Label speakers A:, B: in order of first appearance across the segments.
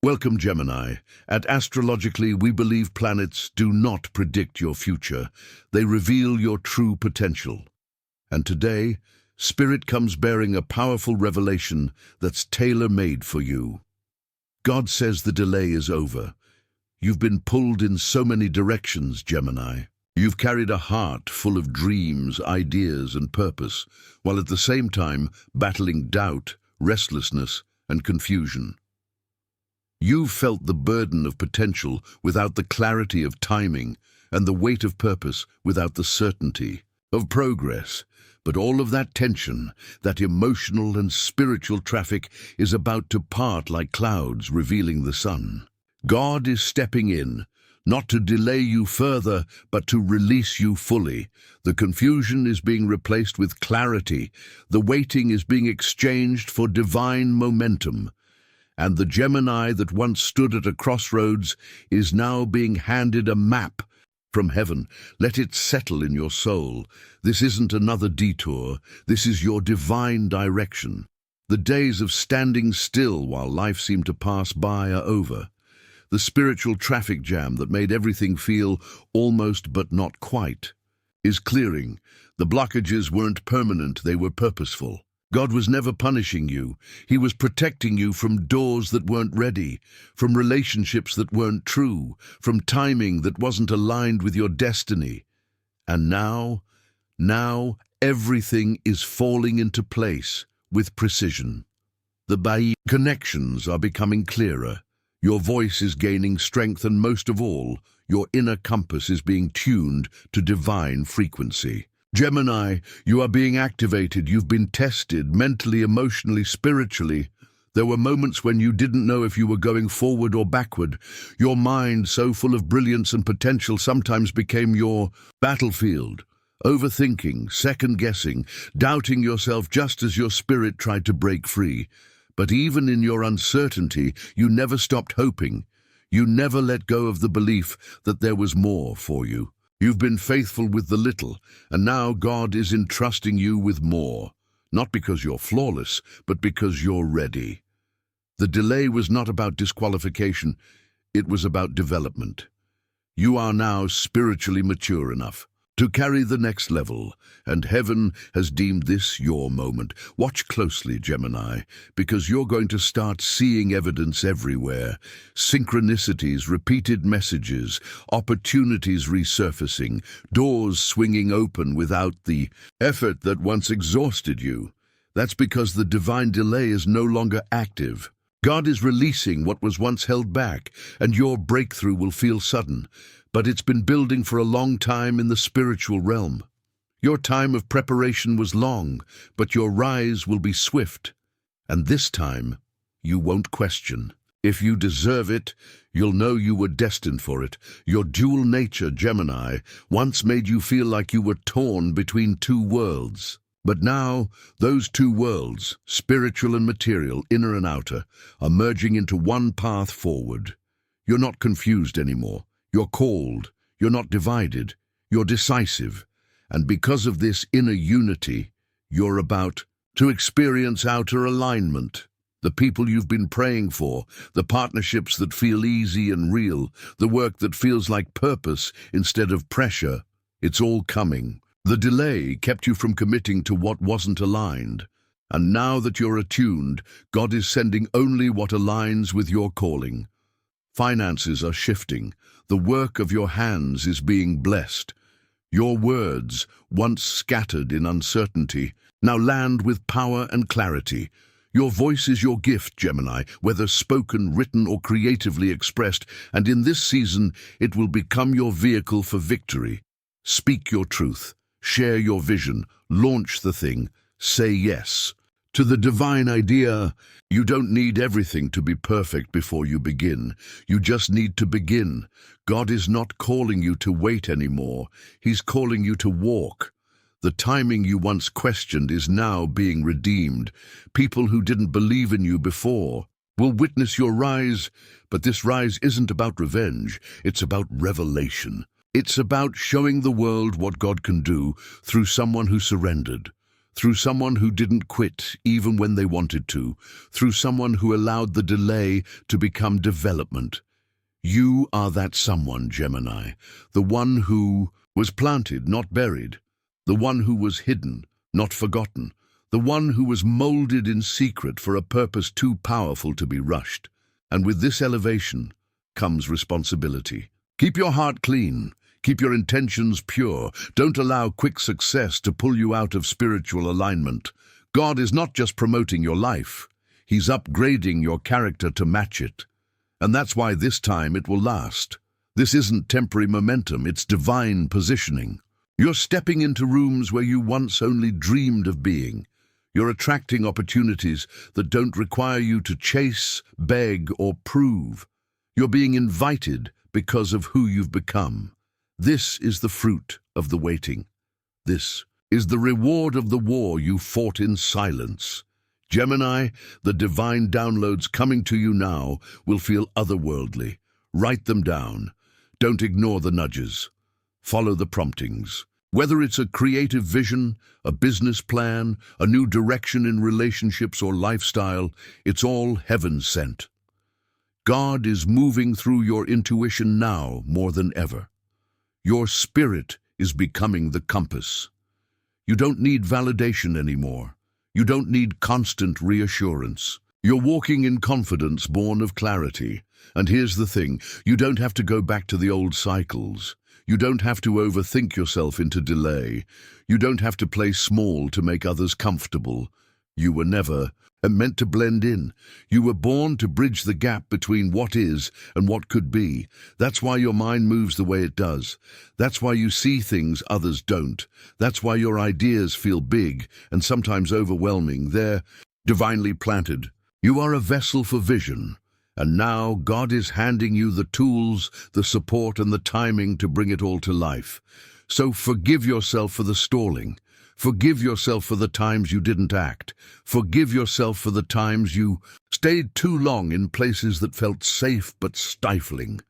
A: Welcome, Gemini. At Astrologically, we believe planets do not predict your future. They reveal your true potential. And today, Spirit comes bearing a powerful revelation that's tailor-made for you. God says the delay is over. You've been pulled in so many directions, Gemini. You've carried a heart full of dreams, ideas, and purpose, while at the same time battling doubt, restlessness, and confusion. You've felt the burden of potential without the clarity of timing, and the weight of purpose without the certainty of progress. But all of that tension, that emotional and spiritual traffic, is about to part like clouds revealing the sun. God is stepping in, not to delay you further, but to release you fully. The confusion is being replaced with clarity. The waiting is being exchanged for divine momentum. And the Gemini that once stood at a crossroads is now being handed a map from heaven. Let it settle in your soul. This isn't another detour. This is your divine direction. The days of standing still while life seemed to pass by are over. The spiritual traffic jam that made everything feel almost but not quite is clearing. The blockages weren't permanent, they were purposeful. God was never punishing you. He was protecting you from doors that weren't ready, from relationships that weren't true, from timing that wasn't aligned with your destiny. And now everything is falling into place with precision. The connections are becoming clearer. Your voice is gaining strength, and most of all, your inner compass is being tuned to divine frequency. Gemini, you are being activated. You've been tested mentally, emotionally, spiritually. There were moments when you didn't know if you were going forward or backward. Your mind, so full of brilliance and potential, sometimes became your battlefield. Overthinking, second-guessing, doubting yourself just as your spirit tried to break free. But even in your uncertainty, you never stopped hoping. You never let go of the belief that there was more for you. You've been faithful with the little, and now God is entrusting you with more. Not because you're flawless, but because you're ready. The delay was not about disqualification, it was about development. You are now spiritually mature enough to carry the next level, and heaven has deemed this your moment. Watch closely, Gemini, because you're going to start seeing evidence everywhere. Synchronicities, repeated messages, opportunities resurfacing, doors swinging open without the effort that once exhausted you. That's because the divine delay is no longer active. God is releasing what was once held back, and your breakthrough will feel sudden. But it's been building for a long time in the spiritual realm. Your time of preparation was long, but your rise will be swift. And this time, you won't question. If you deserve it, you'll know you were destined for it. Your dual nature, Gemini, once made you feel like you were torn between two worlds. But now, those two worlds, spiritual and material, inner and outer, are merging into one path forward. You're not confused anymore. You're called, you're not divided, you're decisive. And because of this inner unity, you're about to experience outer alignment. The people you've been praying for, the partnerships that feel easy and real, the work that feels like purpose instead of pressure, it's all coming. The delay kept you from committing to what wasn't aligned. And now that you're attuned, God is sending only what aligns with your calling. Finances are shifting. The work of your hands is being blessed. Your words, once scattered in uncertainty, now land with power and clarity. Your voice is your gift, Gemini, whether spoken, written, or creatively expressed, and in this season it will become your vehicle for victory. Speak your truth, share your vision, launch the thing, say yes. To the divine idea, you don't need everything to be perfect before you begin. You just need to begin. God is not calling you to wait anymore. He's calling you to walk. The timing you once questioned is now being redeemed. People who didn't believe in you before will witness your rise, but this rise isn't about revenge. It's about revelation. It's about showing the world what God can do through someone who surrendered, through someone who didn't quit even when they wanted to, through someone who allowed the delay to become development. You are that someone, Gemini, the one who was planted, not buried, the one who was hidden, not forgotten, the one who was molded in secret for a purpose too powerful to be rushed. And with this elevation comes responsibility. Keep your heart clean. Keep your intentions pure. Don't allow quick success to pull you out of spiritual alignment. God is not just promoting your life. He's upgrading your character to match it. And that's why this time it will last. This isn't temporary momentum, it's divine positioning. You're stepping into rooms where you once only dreamed of being. You're attracting opportunities that don't require you to chase, beg, or prove. You're being invited because of who you've become. This is the fruit of the waiting. This is the reward of the war you fought in silence. Gemini, the divine downloads coming to you now will feel otherworldly. Write them down. Don't ignore the nudges. Follow the promptings. Whether it's a creative vision, a business plan, a new direction in relationships or lifestyle, it's all heaven sent. God is moving through your intuition now more than ever. Your spirit is becoming the compass. You don't need validation anymore. You don't need constant reassurance. You're walking in confidence born of clarity. And here's the thing, you don't have to go back to the old cycles. You don't have to overthink yourself into delay. You don't have to play small to make others comfortable. You were never meant to blend in. You were born to bridge the gap between what is and what could be. That's why your mind moves the way it does. That's why you see things others don't. That's why your ideas feel big and sometimes overwhelming. They're divinely planted. You are a vessel for vision. And now God is handing you the tools, the support, and the timing to bring it all to life. So forgive yourself for the stalling. Forgive yourself for the times you didn't act. Forgive yourself for the times you stayed too long in places that felt safe but stifling.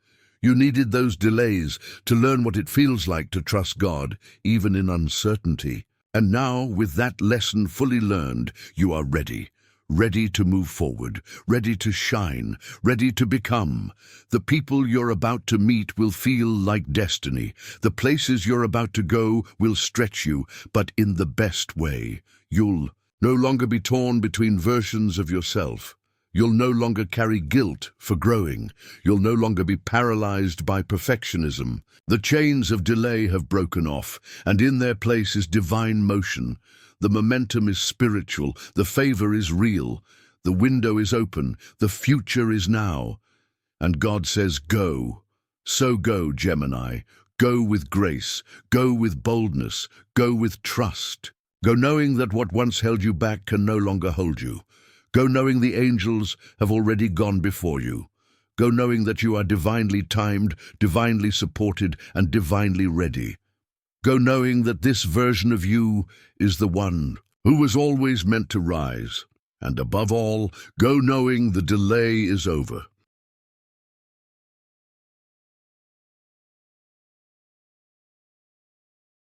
A: You needed those delays to learn what it feels like to trust God, even in uncertainty. And now, with that lesson fully learned, you are ready. Ready to move forward, ready to shine, ready to become. The people you're about to meet will feel like destiny. The places you're about to go will stretch you, but in the best way. You'll no longer be torn between versions of yourself. You'll no longer carry guilt for growing. You'll no longer be paralyzed by perfectionism. The chains of delay have broken off, and in their place is divine motion. The momentum is spiritual, the favor is real, the window is open, the future is now. And God says, go. So go, Gemini. Go with grace, go with boldness, go with trust. Go knowing that what once held you back can no longer hold you. Go knowing the angels have already gone before you. Go knowing that you are divinely timed, divinely supported, and divinely ready. Go knowing that this version of you is the one who was always meant to rise. And above all, go knowing the delay is over.